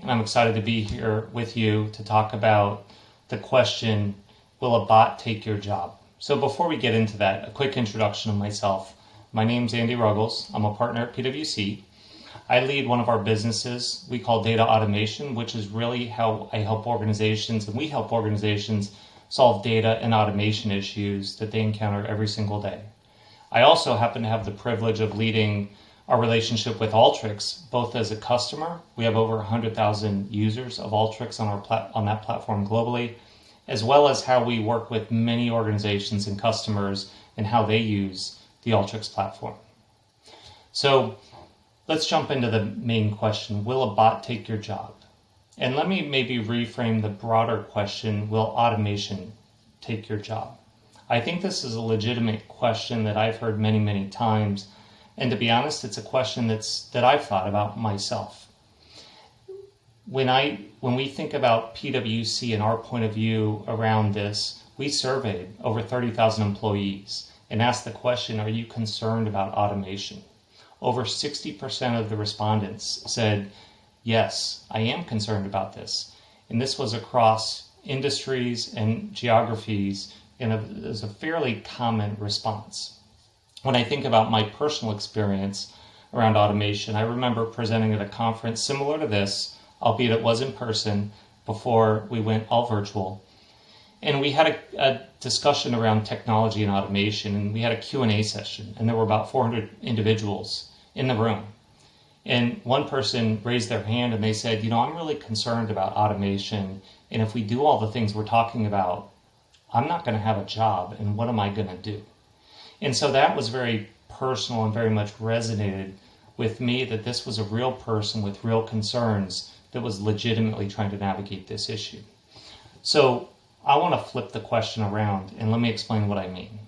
and I'm excited to be here with you to talk about the question, will a bot take your job? So before we get into that, a quick introduction of myself. My name's Andy Ruggles. I'm a partner at PwC. I lead one of our businesses we call data automation, which is really how I help organizations, and we help organizations solve data and automation issues that they encounter every single day. I also happen to have the privilege of leading our relationship with Alteryx, both as a customer. We have over 100,000 users of Alteryx on that platform globally, as well as how we work with many organizations and customers and how they use the Alteryx platform. So let's jump into the main question, will a bot take your job? And let me maybe reframe the broader question, will automation take your job? I think this is a legitimate question that I've heard many, many times. And to be honest, it's a question that I've thought about myself. When we think about PwC and our point of view around this, we surveyed over 30,000 employees and asked the question, are you concerned about automation? Over 60% of the respondents said, yes, I am concerned about this. And this was across industries and geographies, and it was a fairly common response. When I think about my personal experience around automation, I remember presenting at a conference similar to this, albeit it was in person, before we went all virtual. And we had a discussion around technology and automation, and we had a Q&A session, and there were about 400 individuals in the room. And one person raised their hand and they said, I'm really concerned about automation, and if we do all the things we're talking about, I'm not going to have a job, and what am I going to do? And so that was very personal and very much resonated with me, that this was a real person with real concerns that was legitimately trying to navigate this issue. So I want to flip the question around, and let me explain what I mean.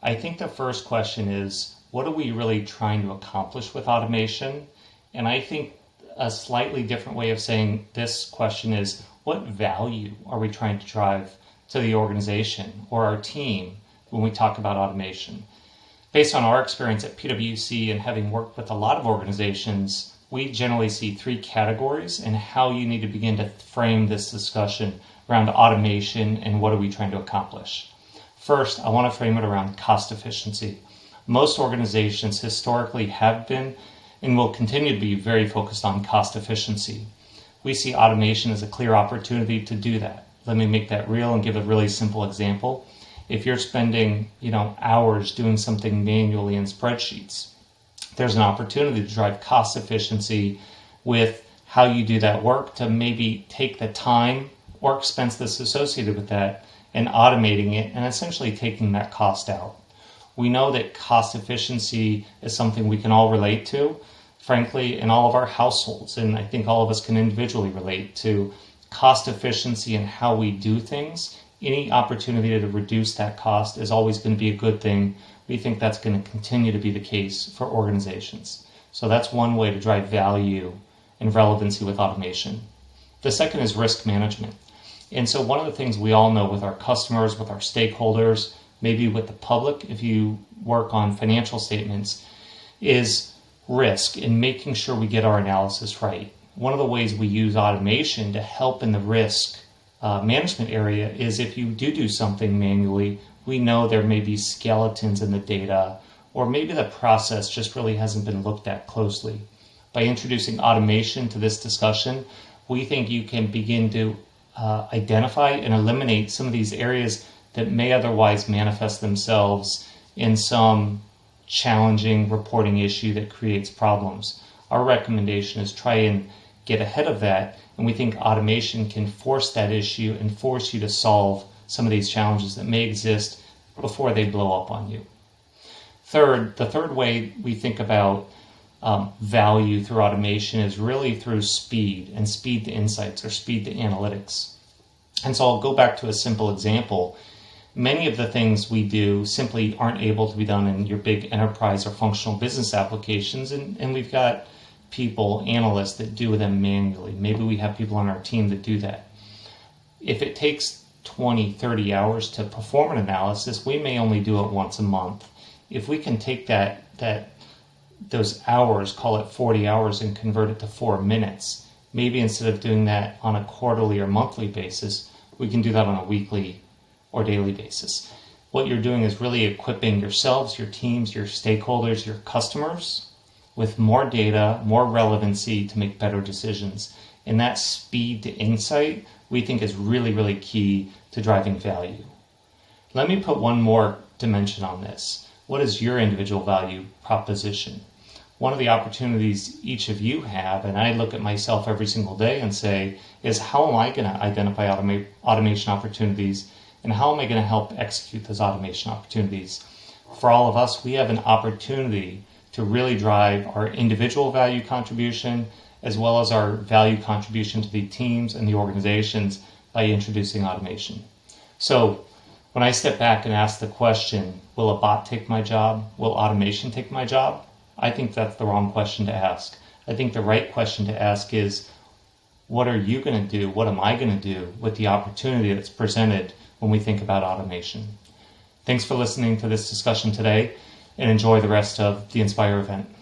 I think the first question is, what are we really trying to accomplish with automation? And I think a slightly different way of saying this question is, what value are we trying to drive to the organization or our team when we talk about automation? Based on our experience at PwC and having worked with a lot of organizations, we generally see three categories in how you need to begin to frame this discussion around automation and what are we trying to accomplish. First, I want to frame it around cost efficiency. Most organizations historically have been and will continue to be very focused on cost efficiency. We see automation as a clear opportunity to do that. Let me make that real and give a really simple example. If you're spending, hours doing something manually in spreadsheets, there's an opportunity to drive cost efficiency with how you do that work, to maybe take the time or expense that's associated with that and automating it and essentially taking that cost out. We know that cost efficiency is something we can all relate to, frankly, in all of our households, and I think all of us can individually relate to cost efficiency and how we do things. Any opportunity to reduce that cost is always going to be a good thing. We think that's going to continue to be the case for organizations. So that's one way to drive value and relevancy with automation. The second is risk management. And so one of the things we all know with our customers, with our stakeholders, maybe with the public, if you work on financial statements, is risk and making sure we get our analysis right. One of the ways we use automation to help in the risk management area is if you do something manually, we know there may be skeletons in the data, or maybe the process just really hasn't been looked at closely. By introducing automation to this discussion, we think you can begin to identify and eliminate some of these areas that may otherwise manifest themselves in some challenging reporting issue that creates problems. Our recommendation is try and get ahead of that, and we think automation can force that issue and force you to solve some of these challenges that may exist before they blow up on you. The third way we think about value through automation is really through speed, and speed to insights or speed to analytics. And so I'll go back to a simple example. Many of the things we do simply aren't able to be done in your big enterprise or functional business applications, and we've got people, analysts, that do them manually. Maybe we have people on our team that do that. If it takes 20, 30 hours to perform an analysis, we may only do it once a month. If we can take those hours, call it 40 hours, and convert it to 4 minutes, maybe instead of doing that on a quarterly or monthly basis, we can do that on a weekly or daily basis. What you're doing is really equipping yourselves, your teams, your stakeholders, your customers with more data, more relevancy to make better decisions. And that speed to insight, we think, is really, really key to driving value. Let me put one more dimension on this. What is your individual value proposition? One of the opportunities each of you have, and I look at myself every single day and say, is how am I going to identify automation opportunities, and how am I going to help execute those automation opportunities? For all of us, we have an opportunity to really drive our individual value contribution as well as our value contribution to the teams and the organizations by introducing automation. So when I step back and ask the question, will a bot take my job? Will automation take my job? I think that's the wrong question to ask. I think the right question to ask is, what are you going to do? What am I going to do with the opportunity that's presented when we think about automation? Thanks for listening to this discussion today, and enjoy the rest of the Inspire event.